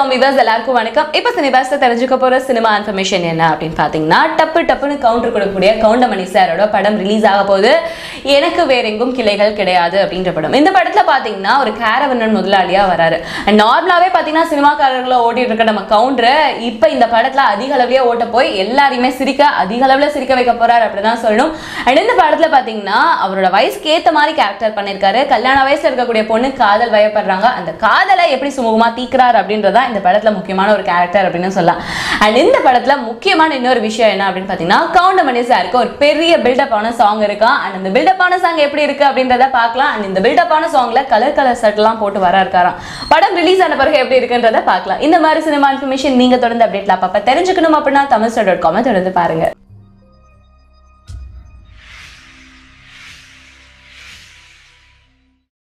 சினிபாஸ்.com viewers எல்லாருக்கும் வணக்கம். இப்போ சினிபாஸ்ல தெரிஞ்சுக்க போற சினிமா இன்ஃபர்மேஷன் என்ன அப்படின்னு பாத்தீங்கன்னா, டப்புன்னு கவுண்டர் கொடுக்கக்கூடிய கவுண்டமணி சாரோட படம் ரிலீஸ் ஆக போகுது. எனக்கு வேற எங்கும் கிளைகள் கிடையாது அப்படின்ற படம். இந்த படத்துல பாத்தீங்கன்னா ஒரு கேரவன் முதலாளியா வராரு. நார்மலாவே பாத்தீங்கன்னா சினிமாக்காரர்களை ஓட்டிட்டு இருக்க நம்ம கவுண்டர் இப்ப இந்த படத்துல அதிக அளவுலயே ஓட்ட போய் எல்லாரையுமே அதிக அளவுல சிரிக்க வைக்க போறாரு அப்படிதான் சொல்லணும். அண்ட் இந்த படத்துல பாத்தீங்கன்னா அவரோட வயசுக்கு ஏத்த மாதிரி கேரக்டர் பண்ணிருக்காரு. கல்யாண வயசுல இருக்கக்கூடிய பொண்ணு காதல் வயப்படுறாங்க. அந்த காதலை எப்படி சுமூகமா தீக்கிறார் அப்படின்றதா இந்த படத்துல முக்கியமான ஒரு கேரக்டர் அப்படின்னு சொல்லலாம். அண்ட் இந்த படத்துல முக்கியமான இன்னொரு விஷயம் என்ன அப்படின்னு பாத்தீங்கன்னா, கவுண்டமணி சாருக்கு ஒரு பெரிய பில்டப் ஆன சாங் இருக்கா. அண்ட் அந்த பில்டப் ஆன சாங் எப்படி இருக்கு அப்படின்றத பார்க்கலாம். அண்ட் இந்த பில்டப் ஆன சாங்ல கலர் செட் எல்லாம் போட்டு வர இருக்காராம். படம் ரிலீஸ் ஆன பிறகு எப்படி இருக்குன்றத பார்க்கலாம். இந்த மாதிரி சினிமா இன்ஃபர்மேஷன் நீங்க தொடர்ந்து அப்டேட்ல அப்பப்ப தெரிஞ்சுக்கணும் அப்படின்னா தமிழ்star.com தொடர்ந்து பாருங்க.